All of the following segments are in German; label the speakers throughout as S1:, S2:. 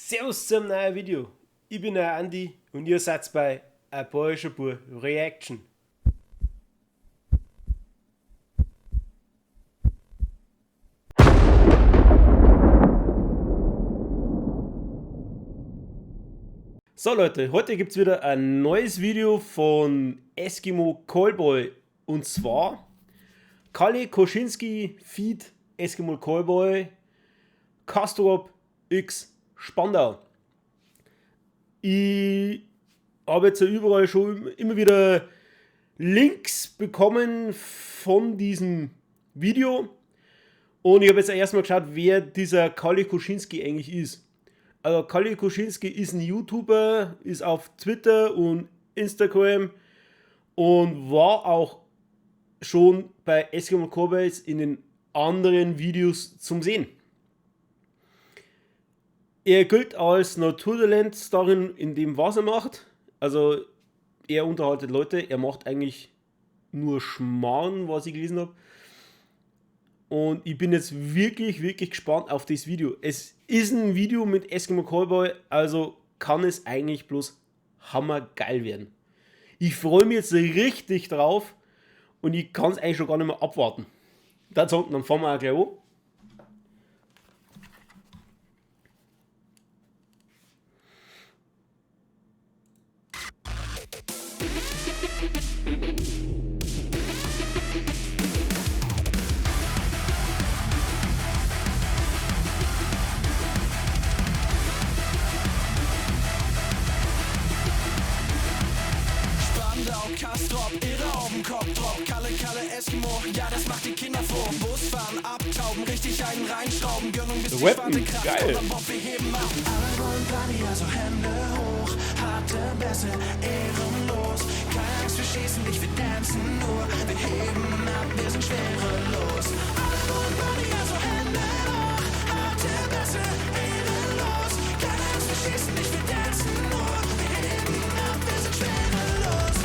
S1: Servus zum neuen Video. Ich bin der Andi und ihr seid bei ein bayerischer Bub Reaction. So Leute, heute gibt es wieder ein neues Video von Eskimo Callboy und zwar Kalle Koschinski feat. Eskimo Callboy Castrop X Spandau. Ich habe jetzt ja überall schon immer wieder Links bekommen von diesem Video und ich habe jetzt erstmal geschaut, wer dieser Kalle Koschinski eigentlich ist. Also Kalle Koschinski ist ein YouTuber, ist auf Twitter und Instagram und war auch schon bei Eskimo Callboys in den anderen Videos zum Sehen. Er gilt als Naturtalent darin, in dem was er macht. Also er unterhaltet Leute, er macht eigentlich nur Schmarrn, was ich gelesen habe. Und ich bin jetzt wirklich gespannt auf das Video. Es ist ein Video mit Eskimo Callboy, also kann es eigentlich bloß hammergeil werden. Ich freue mich jetzt richtig drauf und ich kann es eigentlich schon gar nicht mehr abwarten. Dann fahren wir auch gleich an.
S2: Castrop, Irre auf dem Kopf, Drop, Kalle, Eskimo, ja, das macht die Kinder vor. Bus fahren, abtauben, richtig einen reinschrauben, Gönnung bis die schwarze Kraft,
S1: geil.
S2: und am Bob, wir heben ab. Alle wollen Party, also Hände hoch, harte Bässe, ehrenlos. Keine Angst, wir schießen nicht, wir dancen nur, wir heben ab, wir sind schwerelos. Alle wollen Party, also Hände hoch, harte Bässe, ehrenlos. Keine Angst, wir schießen nicht, wir dancen nur, wir heben ab, wir sind schwerelos.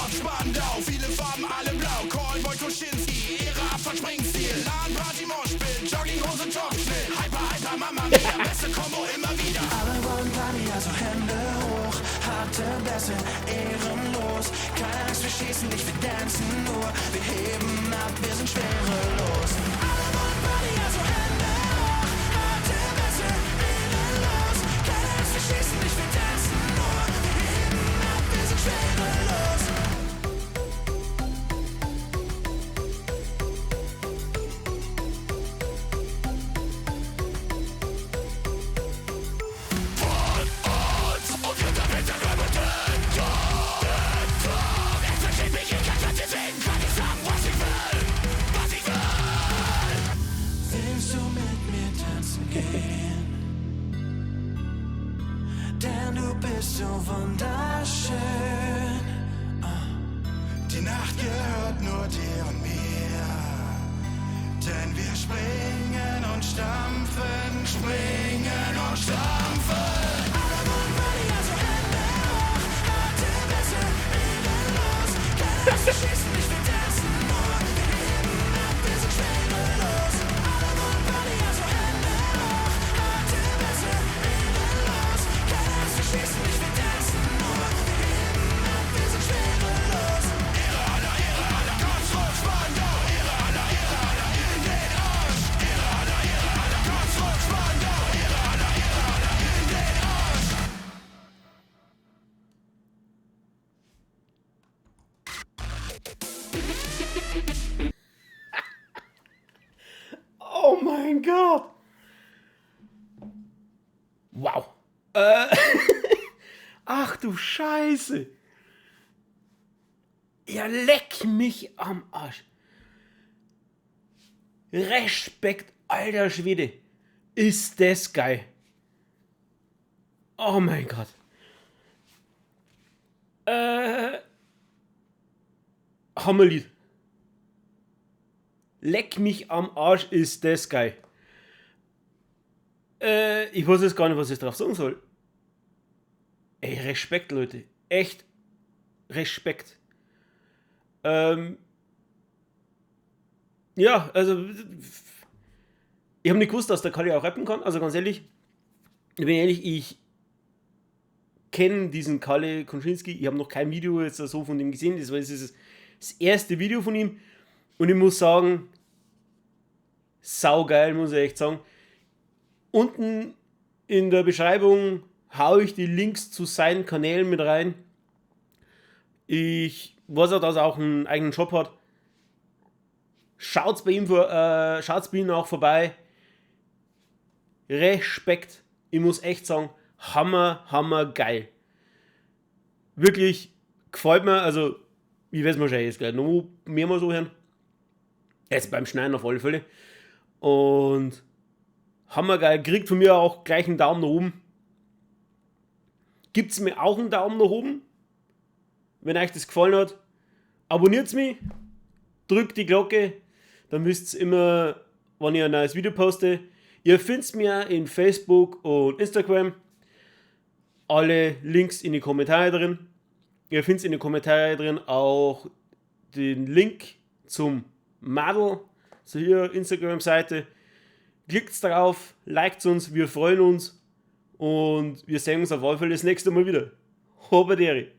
S2: Spandau, viele Farben, alle blau. Callboy Koschinski, Ära von Springstil. LAN, Party, Moshpit, Jogginghose, Jogschnitt. Hyper, Mama Mia, beste Kombo immer wieder. Alle wollen Party, also Hände hoch. Harte Bässe, ehrenlos. Keine Angst, wir schießen nicht, wir dancen nur. Wir heben ab, wir sind schwerelos. Alle wollen Party, also Hände hoch. Harte Bässe, ehrenlos. Keine Angst, wir schießen nicht, wir dancen nur. Wir heben ab, wir sind schwerelos. Willst du mit mir tanzen gehen? Denn du bist so wunderschön. Die Nacht gehört nur dir und mir. Denn wir springen und stampfen, springen und stampfen. Alle wollen Party, also Hände hoch. Harte Bässe, ehrenlos. Keine Angst, wir schießen nicht, wir dancen nur. Wir heben ab, wir sind schwerelos. Alle wollen Party, also Hände hoch. Harte Bässe, ehrenlos. Keine Angst, wir schießen nicht, wir dancen nur. Wir heben ab, wir sind schwerelos. Irre aller, Castrop, Spandau. Irre aller, in den Arsch. Irre aller, Castrop, Spandau. Irre aller, in den Arsch.
S1: Oh mein Gott! Wow! Ach du Scheiße! Ja, leck mich am Arsch! Respekt, alter Schwede! Ist das geil! Oh mein Gott! Hammerlied! Leck mich am Arsch, ist das geil! Ich weiß jetzt gar nicht, was ich drauf sagen soll. Ey, Respekt, Leute. Echt Respekt. Ja, also ich habe nicht gewusst, dass der Kali auch rappen kann, also ganz ehrlich, ich bin ehrlich, ich kenne diesen Kalle Konczynski, ich habe noch kein Video jetzt so von ihm gesehen, das war das erste Video von ihm und ich muss sagen, saugeil, muss ich echt sagen. Unten in der Beschreibung haue ich die Links zu seinen Kanälen mit rein. Ich weiß auch, dass er auch einen eigenen Shop hat. Schaut's bei ihm auch vorbei. Respekt. Ich muss echt sagen, hammer geil. Wirklich gefällt mir, also ich weiß wahrscheinlich jetzt gleich noch mehrmals so hören. Jetzt beim Schneiden auf alle Fälle. Und hammergeil, kriegt von mir auch gleich einen Daumen nach oben. Gibt's mir auch einen Daumen nach oben, wenn euch das gefallen hat. Abonniert mich, drückt die Glocke, dann wisst ihr immer, wann ich ein neues Video poste. Ihr findet mir in Facebook und Instagram. Alle Links in die Kommentare drin. Ihr findet in den Kommentaren drin auch den Link zum Madel, so hier Instagram-Seite. Klickt drauf, liked uns, wir freuen uns und wir sehen uns auf jeden Fall das nächste Mal wieder. Hobaderi.